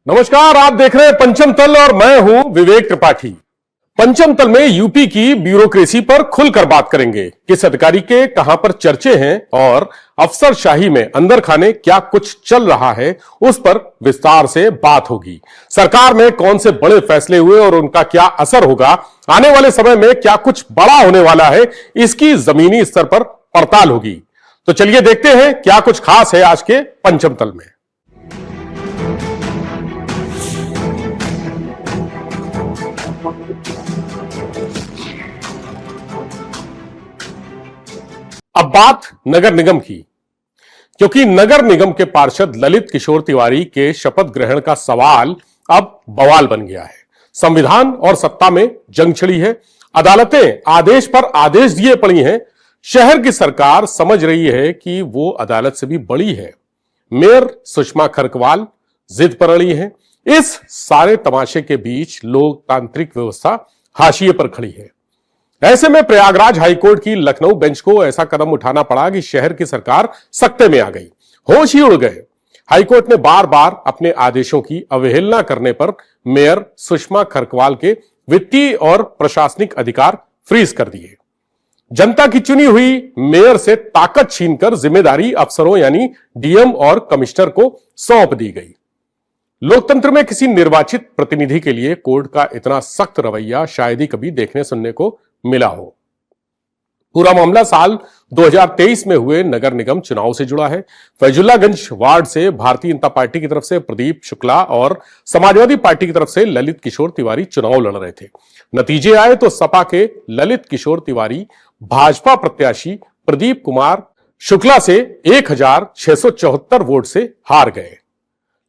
नमस्कार, आप देख रहे हैं पंचम तल और मैं हूं विवेक त्रिपाठी। पंचम तल में यूपी की ब्यूरोक्रेसी पर खुलकर बात करेंगे। किस अधिकारी के कहां पर चर्चे हैं और अफसरशाही में अंदर खाने क्या कुछ चल रहा है, उस पर विस्तार से बात होगी। सरकार में कौन से बड़े फैसले हुए और उनका क्या असर होगा, आने वाले समय में क्या कुछ बड़ा होने वाला है, इसकी जमीनी स्तर पर पड़ताल होगी। तो चलिए देखते हैं क्या कुछ खास है आज के पंचम तल में। अब बात नगर निगम की, क्योंकि नगर निगम के पार्षद ललित किशोर तिवारी के शपथ ग्रहण का सवाल अब बवाल बन गया है। संविधान और सत्ता में जंग छिड़ी है। अदालतें आदेश पर आदेश दिए पड़ी हैं। शहर की सरकार समझ रही है कि वो अदालत से भी बड़ी है। मेयर सुषमा खरकवाल जिद पर अड़ी है। इस सारे तमाशे के बीच लोकतांत्रिक व्यवस्था हाशिए पर खड़ी है। ऐसे में प्रयागराज हाईकोर्ट की लखनऊ बेंच को ऐसा कदम उठाना पड़ा कि शहर की सरकार सकते में आ गई, होश ही उड़ गए। हाईकोर्ट ने बार बार अपने आदेशों की अवहेलना करने पर मेयर सुषमा खरकवाल के वित्तीय और प्रशासनिक अधिकार फ्रीज कर दिए। जनता की चुनी हुई मेयर से ताकत छीनकर जिम्मेदारी अफसरों यानी डीएम और कमिश्नर को सौंप दी गई। लोकतंत्र में किसी निर्वाचित प्रतिनिधि के लिए कोर्ट का इतना सख्त रवैया शायद ही कभी देखने सुनने को मिला हो। पूरा मामला साल 2023 में हुए नगर निगम चुनाव से जुड़ा है। फैजुल्लागंज वार्ड से भारतीय जनता पार्टी की तरफ से प्रदीप शुक्ला और समाजवादी पार्टी की तरफ से ललित किशोर तिवारी चुनाव लड़ रहे थे। नतीजे आए तो सपा के ललित किशोर तिवारी भाजपा प्रत्याशी प्रदीप कुमार शुक्ला से 1674 वोट से हार गए।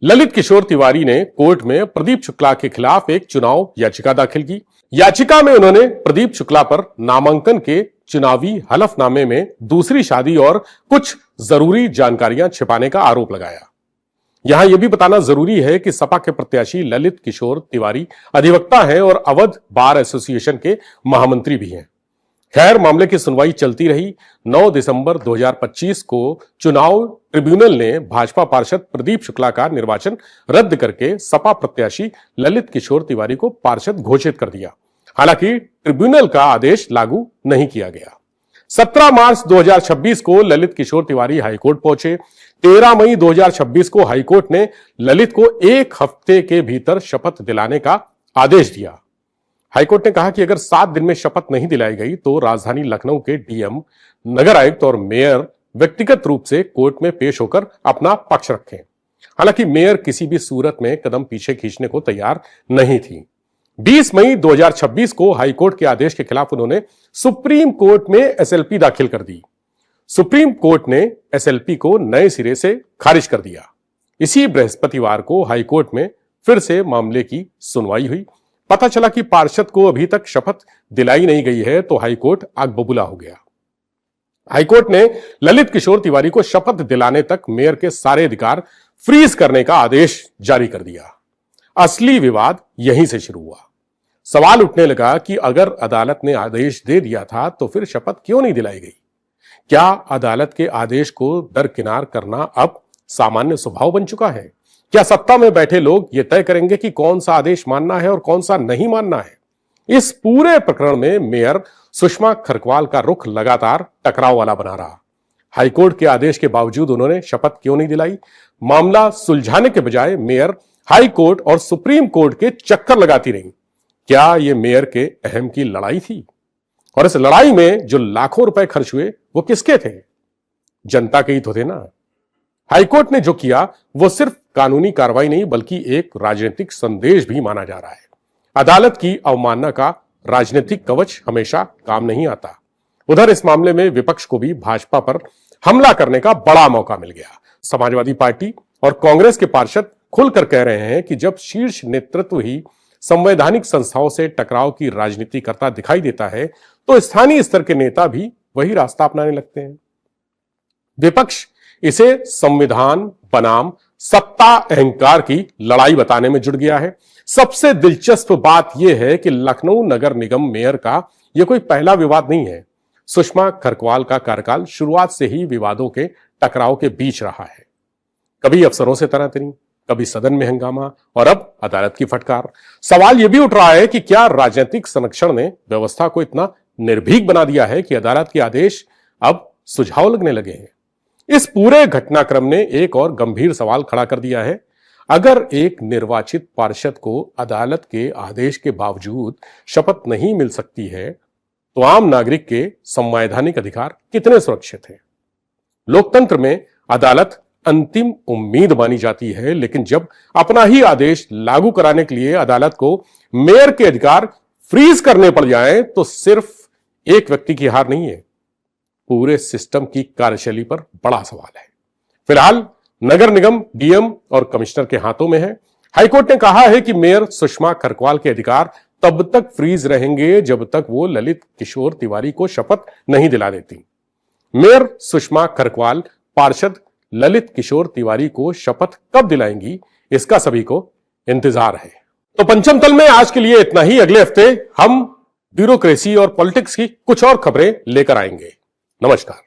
ललित किशोर तिवारी ने कोर्ट में प्रदीप शुक्ला के खिलाफ एक चुनाव याचिका दाखिल की। याचिका में उन्होंने प्रदीप शुक्ला पर नामांकन के चुनावी हलफनामे में दूसरी शादी और कुछ जरूरी जानकारियां छिपाने का आरोप लगाया। यहां यह भी बताना जरूरी है कि सपा के प्रत्याशी ललित किशोर तिवारी अधिवक्ता हैं और अवध बार एसोसिएशन के महामंत्री भी हैं। खैर, मामले की सुनवाई चलती रही। 9 दिसंबर 2025 को चुनाव ट्रिब्यूनल ने भाजपा पार्षद प्रदीप शुक्ला का निर्वाचन रद्द करके सपा प्रत्याशी ललित किशोर तिवारी को पार्षद घोषित कर दिया। हालांकि ट्रिब्यूनल का आदेश लागू नहीं किया गया। 17 मार्च 2026 को ललित किशोर तिवारी हाईकोर्ट पहुंचे। 13 मई 2026 को हाईकोर्ट ने ललित को 1 हफ्ते के भीतर शपथ दिलाने का आदेश दिया। हाईकोर्ट ने कहा कि अगर 7 दिन में शपथ नहीं दिलाई गई तो राजधानी लखनऊ के डीएम, नगर आयुक्त और मेयर व्यक्तिगत रूप से कोर्ट में पेश होकर अपना पक्ष रखें। हालांकि मेयर किसी भी सूरत में कदम पीछे खींचने को तैयार नहीं थी। 20 मई 2026 को हाईकोर्ट के आदेश के खिलाफ उन्होंने सुप्रीम कोर्ट में एसएलपी दाखिल कर दी। सुप्रीम कोर्ट ने एसएलपी को नए सिरे से खारिज कर दिया। इसी बृहस्पतिवार को हाईकोर्ट में फिर से मामले की सुनवाई हुई। पता चला कि पार्षद को अभी तक शपथ दिलाई नहीं गई है, तो हाईकोर्ट आग बबूला हो गया। हाईकोर्ट ने ललित किशोर तिवारी को शपथ दिलाने तक मेयर के सारे अधिकार फ्रीज करने का आदेश जारी कर दिया। असली विवाद यहीं से शुरू हुआ। सवाल उठने लगा कि अगर अदालत ने आदेश दे दिया था तो फिर शपथ क्यों नहीं दिलाई गई? क्या अदालत के आदेश को दरकिनार करना अब सामान्य स्वभाव बन चुका है? क्या सत्ता में बैठे लोग यह तय करेंगे कि कौन सा आदेश मानना है और कौन सा नहीं मानना है? इस पूरे प्रकरण में मेयर सुषमा खरकवाल का रुख लगातार टकराव वाला बना रहा। हाईकोर्ट के आदेश के बावजूद उन्होंने शपथ क्यों नहीं दिलाई? मामला सुलझाने के बजाय मेयर हाई कोर्ट और सुप्रीम कोर्ट के चक्कर लगाती रही। क्या यह मेयर के अहम की लड़ाई थी? और इस लड़ाई में जो लाखों रुपए खर्च हुए वो किसके थे? जनता के ही तो थे ना। हाईकोर्ट ने जो किया वो सिर्फ कानूनी कार्रवाई नहीं बल्कि एक राजनीतिक संदेश भी माना जा रहा है। अदालत की अवमानना का राजनीतिक कवच हमेशा काम नहीं आता। उधर इस मामले में विपक्ष को भी भाजपा पर हमला करने का बड़ा मौका मिल गया। समाजवादी पार्टी और कांग्रेस के पार्षद खुलकर कह रहे हैं कि जब शीर्ष नेतृत्व ही संवैधानिक संस्थाओं से टकराव की राजनीति करता दिखाई देता है तो स्थानीय स्तर के नेता भी वही रास्ता अपनाने लगते हैं। विपक्ष इसे संविधान बनाम सत्ता अहंकार की लड़ाई बताने में जुट गया है। सबसे दिलचस्प बात यह है कि लखनऊ नगर निगम मेयर का यह कोई पहला विवाद नहीं है। सुषमा खरकवाल का कार्यकाल शुरुआत से ही विवादों के टकराव के बीच रहा है। कभी अफसरों से तनातनी, कभी सदन में हंगामा और अब अदालत की फटकार। सवाल यह भी उठ रहा है कि क्या राजनीतिक संरक्षण ने व्यवस्था को इतना निर्भीक बना दिया है कि अदालत के आदेश अब सुझाव लगने लगे हैं। इस पूरे घटनाक्रम ने एक और गंभीर सवाल खड़ा कर दिया है। अगर एक निर्वाचित पार्षद को अदालत के आदेश के बावजूद शपथ नहीं मिल सकती है, तो आम नागरिक के संवैधानिक अधिकार कितने सुरक्षित हैं? लोकतंत्र में अदालत अंतिम उम्मीद मानी जाती है, लेकिन जब अपना ही आदेश लागू कराने के लिए अदालत को मेयर के अधिकार फ्रीज करने पड़ जाएं, तो सिर्फ एक व्यक्ति की हार नहीं है, पूरे सिस्टम की कार्यशैली पर बड़ा सवाल है। फिलहाल नगर निगम डीएम और कमिश्नर के हाथों में है। हाईकोर्ट ने कहा है कि मेयर सुषमा खरकवाल के अधिकार तब तक फ्रीज रहेंगे जब तक वो ललित किशोर तिवारी को शपथ नहीं दिला देती। मेयर सुषमा खरकवाल पार्षद ललित किशोर तिवारी को शपथ कब दिलाएंगी, इसका सभी को इंतजार है। तो पंचम तल में आज के लिए इतना ही। अगले हफ्ते हम ब्यूरोक्रेसी और पॉलिटिक्स की कुछ और खबरें लेकर आएंगे। नमस्कार।